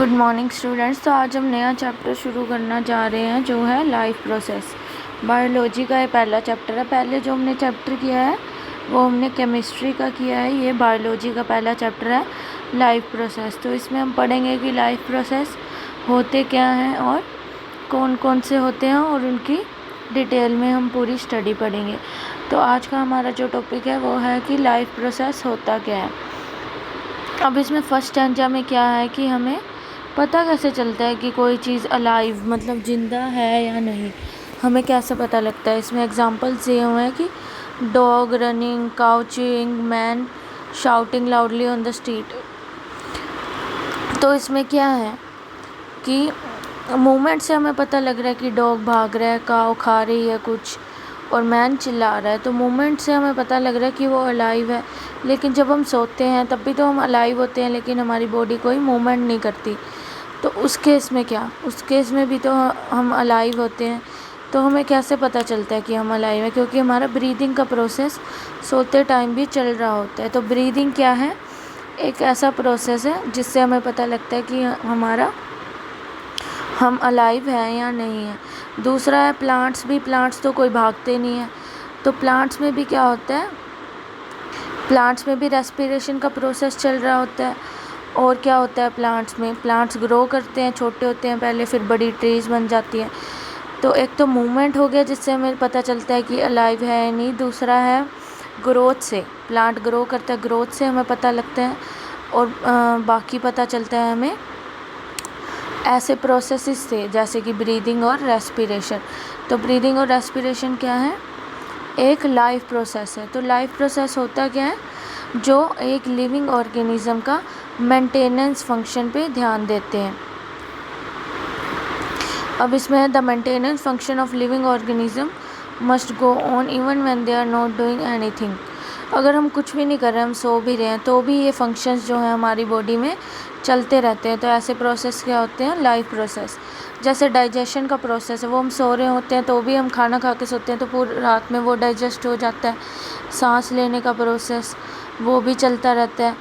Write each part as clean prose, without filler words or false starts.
Good morning students. तो आज हम नया चैप्टर शुरू करना जा रहे हैं जो है लाइफ प्रोसेस। बायोलॉजी का ये पहला चैप्टर है। पहले जो हमने चैप्टर किया है वो हमने केमिस्ट्री का किया है। ये बायोलॉजी का पहला चैप्टर है लाइफ प्रोसेस। तो इसमें हम पढ़ेंगे कि लाइफ प्रोसेस होते क्या हैं और कौन कौन से होते हैं और उनकी डिटेल में हम पूरी स्टडी पढ़ेंगे। तो आज का हमारा जो टॉपिक है वो है कि लाइफ प्रोसेस होता क्या है। अब इसमें फर्स्ट स्टैंजा में क्या है कि हमें पता कैसे चलता है कि कोई चीज़ अलाइव मतलब ज़िंदा है या नहीं, हमें कैसे पता लगता है। इसमें एग्जांपल्स दिए हुए हैं कि dog running, couching, man shouting loudly on the street. तो इसमें क्या है कि मूवमेंट से हमें पता लग रहा है कि डॉग भाग रहा है, काऊ खा रही है कुछ और मैन चिल्ला रहा है। तो मूवमेंट से हमें पता लग रहा है कि वो अलाइव है। लेकिन जब हम सोते हैं तब भी तो हम अलाइव होते हैं, लेकिन हमारी बॉडी कोई मूवमेंट नहीं करती। तो उस केस में क्या, उस केस में भी तो हम अलाइव होते हैं। तो हमें कैसे पता चलता है कि हम अलाइव हैं? क्योंकि हमारा ब्रीदिंग का प्रोसेस सोते टाइम भी चल रहा होता है। तो ब्रीदिंग क्या है? एक ऐसा प्रोसेस है जिससे हमें पता लगता है कि हम अलाइव हैं या नहीं है। दूसरा है प्लांट्स भी। प्लांट्स तो कोई भागते नहीं है। तो प्लांट्स में भी क्या होता है, प्लांट्स में भी रेस्पिरेशन का प्रोसेस चल रहा होता है। और क्या होता है प्लांट्स में, प्लांट्स ग्रो करते हैं, छोटे होते हैं पहले, फिर बड़ी ट्रीज बन जाती हैं। तो एक तो मूवमेंट हो गया जिससे हमें पता चलता है कि अलाइव है या नहीं। दूसरा है ग्रोथ से, प्लांट ग्रो करता है, ग्रोथ से हमें पता लगता है। और बाकी पता चलता है हमें ऐसे प्रोसेसेस से जैसे कि ब्रीदिंग और रेस्पिरेशन। तो ब्रीदिंग और रेस्पिरेशन क्या है? एक लाइफ प्रोसेस है। तो लाइफ प्रोसेस होता क्या है? जो एक लिविंग ऑर्गेनिज्म का मेंटेनेंस फंक्शन पे ध्यान देते हैं। अब इसमें है the maintenance function of living organism must go on even when they are not doing anything. अगर हम कुछ भी नहीं कर रहे, हम सो भी रहे हैं, तो भी ये फंक्शंस जो हैं हमारी बॉडी में चलते रहते हैं। तो ऐसे प्रोसेस क्या होते हैं? Life process. जैसे डाइजेशन का प्रोसेस है, वो हम सो रहे होते हैं तो भी हम खाना खा के सोते हैं तो पूरी रात में वो डाइजेस्ट हो जाता है। सांस लेने का प्रोसेस वो भी चलता रहता है।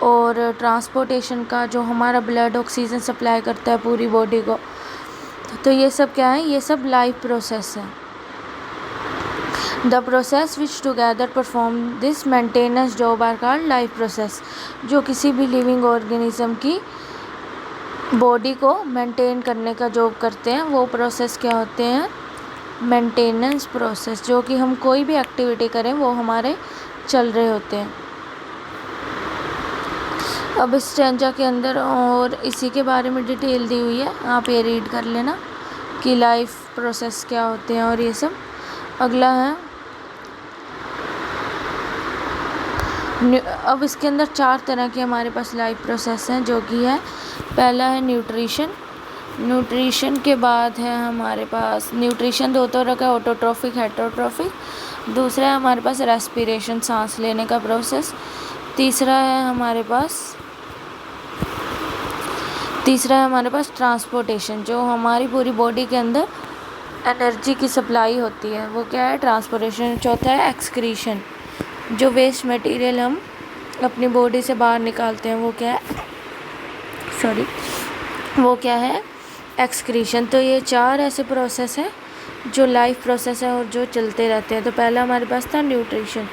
और ट्रांसपोर्टेशन का, जो हमारा ब्लड ऑक्सीजन सप्लाई करता है पूरी बॉडी को, तो ये सब क्या है? ये सब लाइफ प्रोसेस है। The process which together perform this maintenance job are called life process. जो किसी भी लिविंग ऑर्गेनिज्म की बॉडी को मेंटेन करने का जॉब करते हैं वो प्रोसेस क्या होते हैं? Maintenance process. जो कि हम कोई भी एक्टिविटी करें वो हमारे चल रहे होते हैं। अब इस स्टैंजा के अंदर और इसी के बारे में डिटेल दी हुई है, आप ये रीड कर लेना कि लाइफ प्रोसेस क्या होते हैं और ये सब। अगला है, अब इसके अंदर 4 तरह के हमारे पास लाइफ प्रोसेस हैं, जो कि है पहला है न्यूट्रिशन। न्यूट्रिशन के बाद है हमारे पास, न्यूट्रिशन 2 तरह का, ऑटोट्रॉफिक, हेटरोट्रॉफिक। दूसरा है हमारे पास रेस्पिरेशन, सांस लेने का प्रोसेस। तीसरा है हमारे पास ट्रांसपोर्टेशन, जो हमारी पूरी बॉडी के अंदर एनर्जी की सप्लाई होती है, वो क्या है? ट्रांसपोर्टेशन। चौथा है एक्सक्रीशन, जो वेस्ट मटेरियल हम अपनी बॉडी से बाहर निकालते हैं वो क्या है? वो क्या है? एक्सक्रीशन। तो ये 4 ऐसे प्रोसेस हैं जो लाइफ प्रोसेस है और जो चलते रहते हैं। तो पहला हमारे पास था न्यूट्रिशन।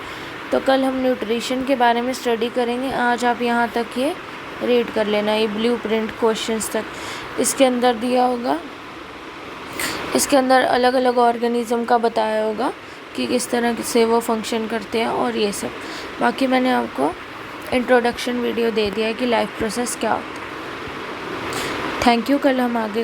तो कल हम न्यूट्रिशन के बारे में स्टडी करेंगे। आज आप यहाँ तक ये रीड कर लेना, ये ब्लूप्रिंट क्वेश्चंस तक। इसके अंदर दिया होगा, इसके अंदर अलग अलग ऑर्गेनिज्म का बताया होगा कि किस तरह से वो फंक्शन करते हैं और ये सब। बाकी मैंने आपको इंट्रोडक्शन वीडियो दे दिया है कि लाइफ प्रोसेस क्या होता है। Thank you. कल हम आगे